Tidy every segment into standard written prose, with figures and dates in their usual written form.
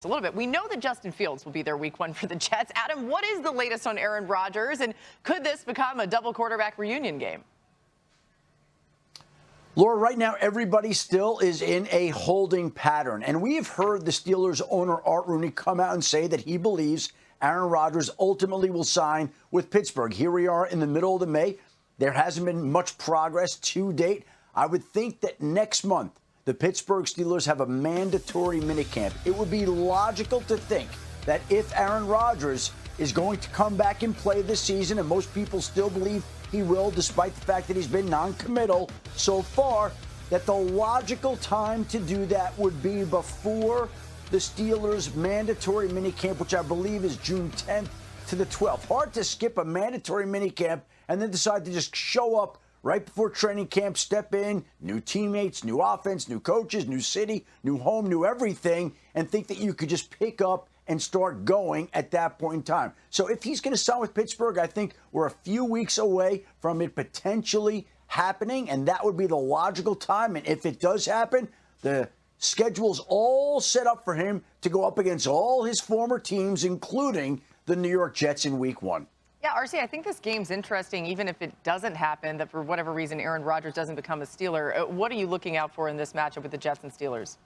a little bit. We know that Justin Fields will be there week 1 for the Jets. Adam, what is the latest on Aaron Rodgers, and could this become a double quarterback reunion game? Laura, right now, everybody still is in a holding pattern. And we have heard the Steelers owner, Art Rooney, come out and say that he believes Aaron Rodgers ultimately will sign with Pittsburgh. Here we are in the middle of the May. There hasn't been much progress to date. I would think that next month, the Pittsburgh Steelers have a mandatory minicamp. It would be logical to think that if Aaron Rodgers is going to come back and play this season, and most people still believe he will, despite the fact that he's been non-committal so far, that the logical time to do that would be before the Steelers' mandatory minicamp, which I believe is June 10th to the 12th. Hard to skip a mandatory minicamp and then decide to just show up right before training camp, step in, new teammates, new offense, new coaches, new city, new home, new everything, and think that you could just pick up and start going at that point in time. So if he's going to sign with Pittsburgh, I think we're a few weeks away from it potentially happening, and that would be the logical time. And if it does happen, the schedule's all set up for him to go up against all his former teams, including the New York Jets in week 1. Yeah, RC, I think this game's interesting, even if it doesn't happen, that for whatever reason Aaron Rodgers doesn't become a Steeler. What are you looking out for in this matchup with the Jets and Steelers?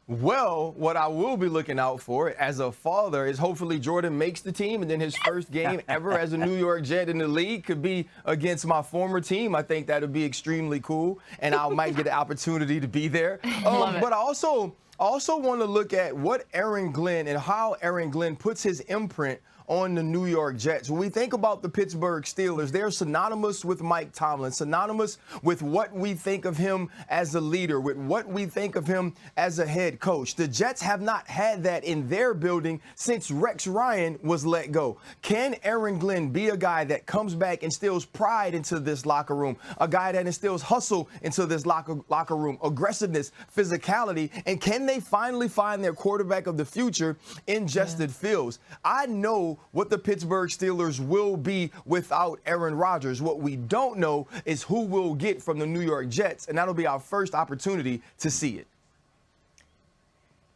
Well, what I will be looking out for as a father is hopefully Jordan makes the team, and then his first game ever as a New York Jet in the league could be against my former team. I think that would be extremely cool, and I might get the opportunity to be there. But I also want to look at what Aaron Glenn and how Aaron Glenn puts his imprint on the New York Jets. When we think about the Pittsburgh Steelers, they're synonymous with Mike Tomlin, synonymous with what we think of him as a leader, with what we think of him as a head coach. The Jets have not had that in their building since Rex Ryan was let go. Can Aaron Glenn be a guy that comes back and instills pride into this locker room, a guy that instills hustle into this locker room, aggressiveness, physicality, and can they finally find their quarterback of the future in Justin Fields? I know what the Pittsburgh Steelers will be without Aaron Rodgers. What we don't know is who we'll get from the New York Jets, and that'll be our first opportunity to see it.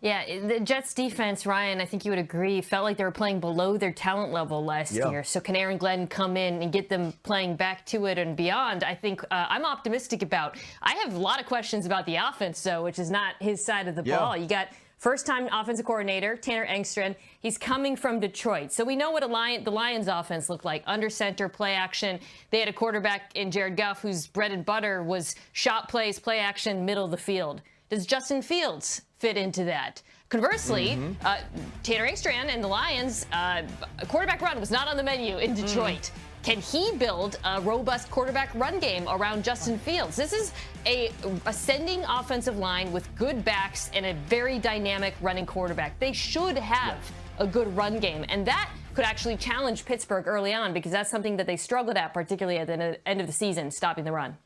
Yeah, the Jets defense, Ryan, I think you would agree, felt like they were playing below their talent level last year. So can Aaron Glenn come in and get them playing back to it and beyond? I think I'm optimistic about. I have a lot of questions about the offense, though, which is not his side of the ball. You got first-time offensive coordinator, Tanner Engstrand. He's coming from Detroit. So we know what the Lions offense looked like. Under center, play action. They had a quarterback in Jared Goff whose bread and butter was shot plays, play action, middle of the field. Does Justin Fields fit into that? Conversely, Tanner Engstrand and the Lions, a quarterback run was not on the menu in Detroit. Can he build a robust quarterback run game around Justin Fields? This is a ascending offensive line with good backs and a very dynamic running quarterback. They should have a good run game, and that could actually challenge Pittsburgh early on because that's something that they struggled at, particularly at the end of the season, stopping the run.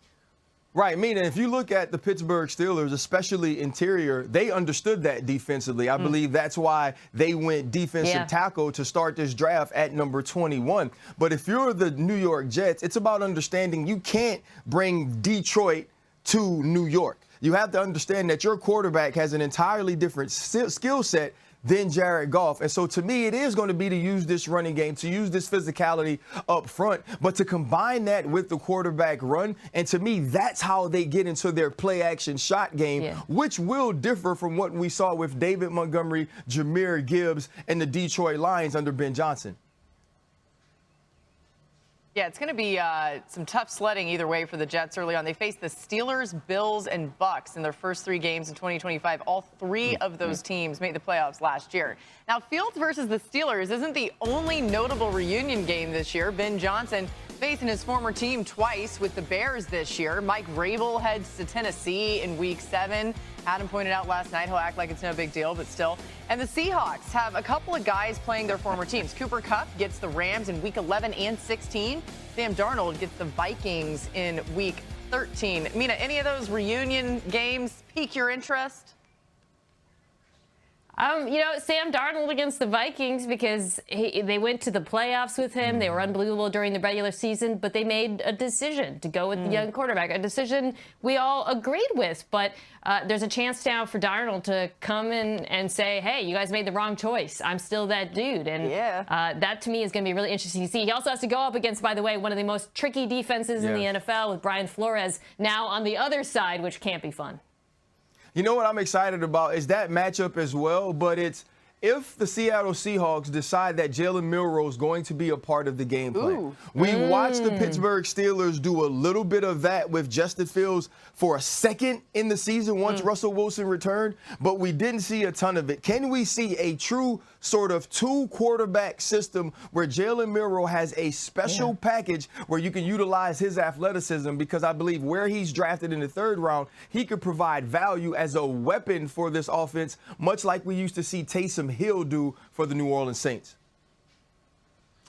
Right, Mina, if you look at the Pittsburgh Steelers, especially interior, they understood that defensively. I believe that's why they went defensive tackle to start this draft at number 21. But if you're the New York Jets, it's about understanding you can't bring Detroit to New York. You have to understand that your quarterback has an entirely different skill set than Jared Goff. And so to me, it is going to be to use this running game, to use this physicality up front, but to combine that with the quarterback run. And to me, that's how they get into their play action shot game, which will differ from what we saw with David Montgomery, Jahmyr Gibbs, and the Detroit Lions under Ben Johnson. Yeah, it's going to be some tough sledding either way for the Jets early on. They face the Steelers, Bills, and Bucks in their first 3 games in 2025. All 3 of those teams made the playoffs last year. Now, Fields versus the Steelers isn't the only notable reunion game this year. Ben Johnson facing his former team twice with the Bears this year. Mike Vrabel heads to Tennessee in Week 7. Adam pointed out last night he'll act like it's no big deal, but still. And the Seahawks have a couple of guys playing their former teams. Cooper Kupp gets the Rams in Week 11 and 16. Sam Darnold gets the Vikings in Week 13. Mina, any of those reunion games pique your interest? Sam Darnold against the Vikings, because they went to the playoffs with him. They were unbelievable during the regular season, but they made a decision to go with the young quarterback, a decision we all agreed with. But there's a chance now for Darnold to come in and say, hey, you guys made the wrong choice. I'm still that dude. And that, to me, is going to be really interesting to see. He also has to go up against, by the way, one of the most tricky defenses in the NFL, with Brian Flores now on the other side, which can't be fun. You know what I'm excited about is that matchup as well, but it's if the Seattle Seahawks decide that Jalen Milroe is going to be a part of the game plan. We watched the Pittsburgh Steelers do a little bit of that with Justin Fields for a second in the season once Russell Wilson returned, but we didn't see a ton of it. Can we see a true sort of two-quarterback system where Jalen Milroe has a special package where you can utilize his athleticism? Because I believe where he's drafted in the 3rd round, he could provide value as a weapon for this offense, much like we used to see Taysom Hill do for the New Orleans Saints.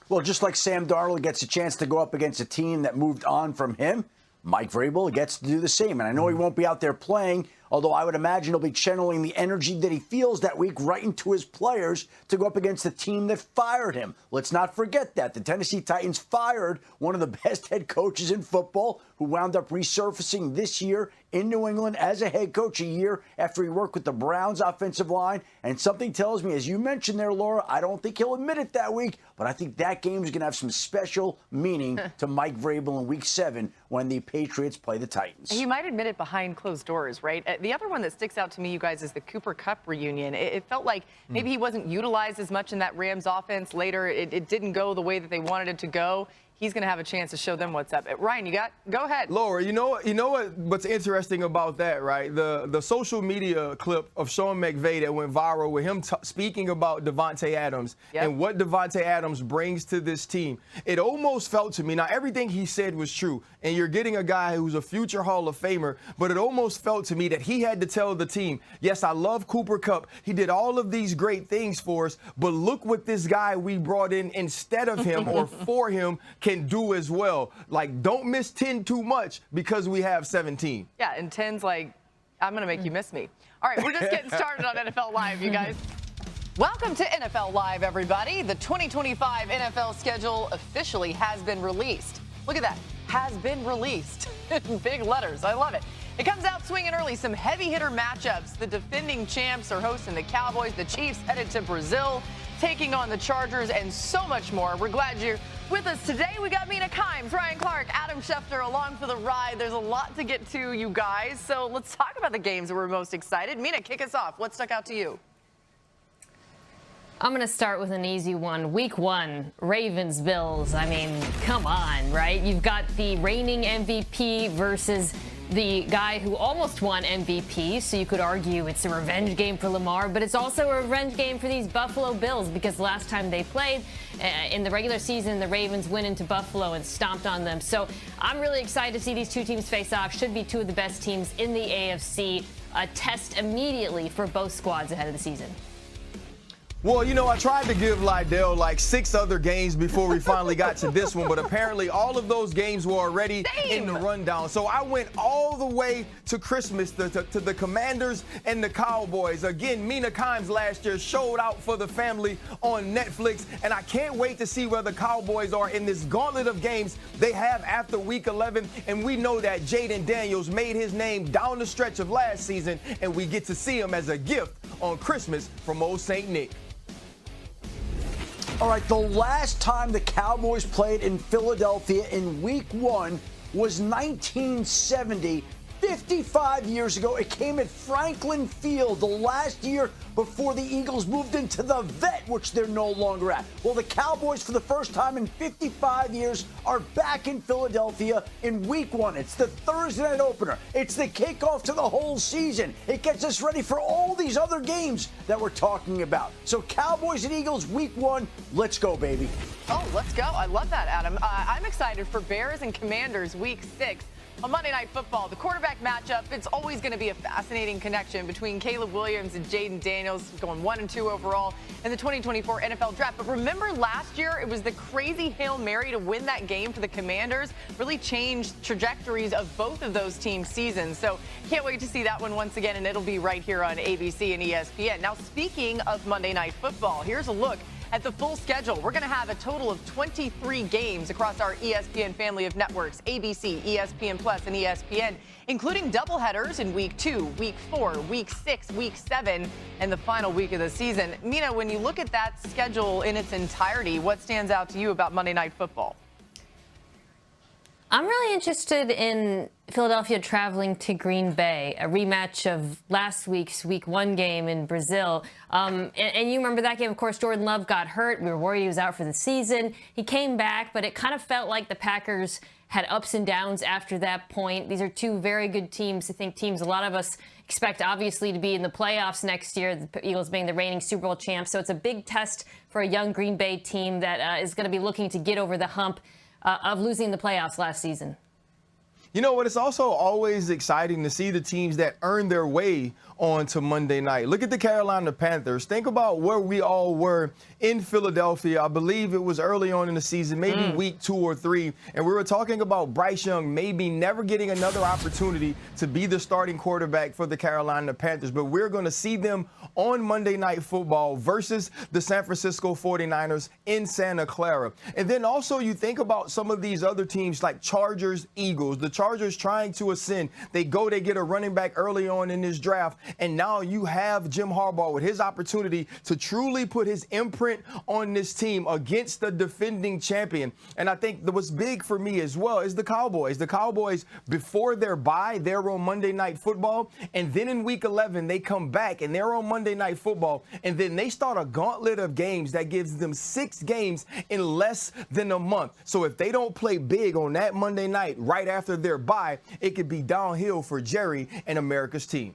Well, just like Sam Darnold gets a chance to go up against a team that moved on from him, Mike Vrabel gets to do the same. And I know he won't be out there playing, although I would imagine he'll be channeling the energy that he feels that week right into his players to go up against the team that fired him. Let's not forget that. The Tennessee Titans fired one of the best head coaches in football, who wound up resurfacing this year in New England as a head coach a year after he worked with the Browns offensive line. And something tells me, as you mentioned there, Laura, I don't think he'll admit it that week, but I think that game is going to have some special meaning to Mike Vrabel in Week 7 when the Patriots play the Titans. He might admit it behind closed doors, right? The other one that sticks out to me, you guys, is the Cooper Kupp reunion. It felt like maybe he wasn't utilized as much in that Rams offense later. It didn't go the way that they wanted it to go. He's going to have a chance to show them what's up. Ryan, go ahead. Laura, you know what's interesting about that, right? The social media clip of Sean McVay that went viral with him speaking about Davante Adams and what Davante Adams brings to this team. It almost felt to me, now everything he said was true, and you're getting a guy who's a future Hall of Famer, but it almost felt to me that he had to tell the team, yes, I love Cooper Kupp. He did all of these great things for us, but look what this guy we brought in instead of him or for him can do as well. Like, don't miss 10 too much because we have 17. Yeah, and 10's like, I'm going to make you miss me. All right, we're just getting started on NFL Live, you guys. Welcome to NFL Live, everybody. The 2025 NFL schedule officially has been released. Look at that. Has been released. In big letters. I love it. It comes out swinging early. Some heavy hitter matchups. The defending champs are hosting the Cowboys. The Chiefs headed to Brazil, taking on the Chargers, and so much more. We're glad you're with us today. We got Mina Kimes, Ryan Clark, Adam Schefter along for the ride. There's a lot to get to, you guys. So let's talk about the games that we're most excited. Mina, kick us off. What stuck out to you? I'm going to start with an easy one. Week 1, Ravens-Bills. I mean, come on, right? You've got the reigning MVP versus the guy who almost won MVP, so you could argue it's a revenge game for Lamar, but it's also a revenge game for these Buffalo Bills, because last time they played in the regular season, the Ravens went into Buffalo and stomped on them. So I'm really excited to see these two teams face off. Should be two of the best teams in the AFC. A test immediately for both squads ahead of the season. Well, you know, I tried to give Lydell like 6 other games before we finally got to this one, but apparently all of those games were already in the rundown. So I went all the way to Christmas to the Commanders and the Cowboys. Again, Mina Kimes last year showed out for the family on Netflix, and I can't wait to see where the Cowboys are in this gauntlet of games they have after Week 11. And we know that Jayden Daniels made his name down the stretch of last season, and we get to see him as a gift on Christmas from old St. Nick. All right, the last time the Cowboys played in Philadelphia in Week 1 was 1970, 55 years ago. It came at Franklin Field the last year before the Eagles moved into the Vet, which they're no longer at. Well, the Cowboys, for the first time in 55 years, are back in Philadelphia in Week 1. It's the Thursday night opener. It's the kickoff to the whole season. It gets us ready for all these other games that we're talking about. So Cowboys and Eagles, Week 1, let's go, baby. Oh, let's go. I love that, Adam. I'm excited for Bears and Commanders, Week 6. On Monday Night Football, the quarterback matchup, it's always going to be a fascinating connection between Caleb Williams and Jayden Daniels, going 1-2 overall in the 2024 NFL Draft. But remember last year, it was the crazy Hail Mary to win that game for the Commanders, really changed trajectories of both of those teams' seasons. So can't wait to see that one once again, and it'll be right here on ABC and ESPN. Now, speaking of Monday Night Football, here's a look at the full schedule. We're going to have a total of 23 games across our ESPN family of networks, ABC, ESPN Plus, and ESPN, including doubleheaders in Week 2, Week 4, Week 6, Week 7, and the final week of the season. Mina, when you look at that schedule in its entirety, what stands out to you about Monday Night Football? I'm really interested in Philadelphia traveling to Green Bay, a rematch of last week's Week 1 game in Brazil. And you remember that game, of course, Jordan Love got hurt. We were worried he was out for the season. He came back, but it kind of felt like the Packers had ups and downs after that point. These are two very good teams. I think teams a lot of us expect, obviously, to be in the playoffs next year, the Eagles being the reigning Super Bowl champs. So it's a big test for a young Green Bay team that is going to be looking to get over the hump of losing the playoffs last season. You know what? It's also always exciting to see the teams that earn their way onto Monday night. Look at the Carolina Panthers. Think about where we all were in Philadelphia. I believe it was early on in the season, maybe week 2 or 3. And we were talking about Bryce Young maybe never getting another opportunity to be the starting quarterback for the Carolina Panthers. But we're going to see them on Monday Night Football versus the San Francisco 49ers in Santa Clara. And then also you think about some of these other teams like Chargers, Eagles. The Chargers trying to ascend. They get a running back early on in this draft. And now you have Jim Harbaugh with his opportunity to truly put his imprint on this team against the defending champion. And I think what's big for me as well is the Cowboys. The Cowboys, before their bye, they're on Monday Night Football. And then in Week 11, they come back and they're on Monday Night Football. And then they start a gauntlet of games that gives them 6 games in less than a month. So if they don't play big on that Monday night right after their bye, it could be downhill for Jerry and America's team.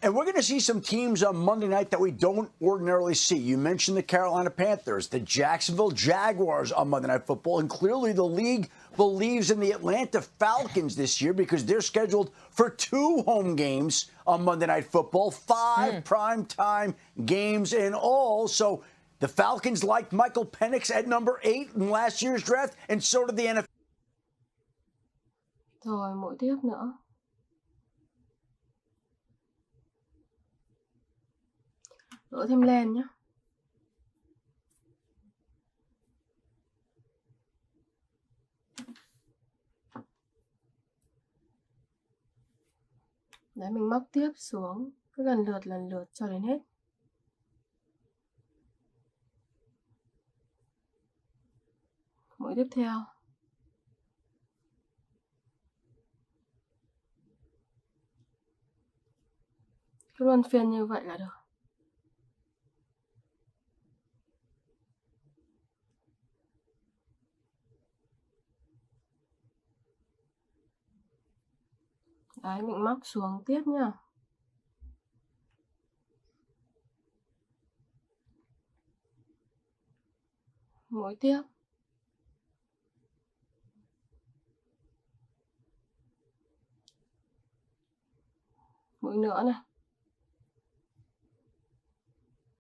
And we're going to see some teams on Monday night that we don't ordinarily see. You mentioned the Carolina Panthers, the Jacksonville Jaguars on Monday Night Football, and clearly the league believes in the Atlanta Falcons this year because they're scheduled for 2 home games on Monday Night Football, 5 primetime games in all. So the Falcons liked Michael Penix at number 8 in last year's draft, and so did the NFL. Rồi, mỗi tiếp nữa. Đổ thêm len nhé. Đấy, mình móc tiếp xuống cứ lần lượt cho đến hết. Mũi tiếp theo. Cứ luân phiên như vậy là được. Đấy, mình móc xuống tiếp nha. Mũi tiếp. Mũi nữa này.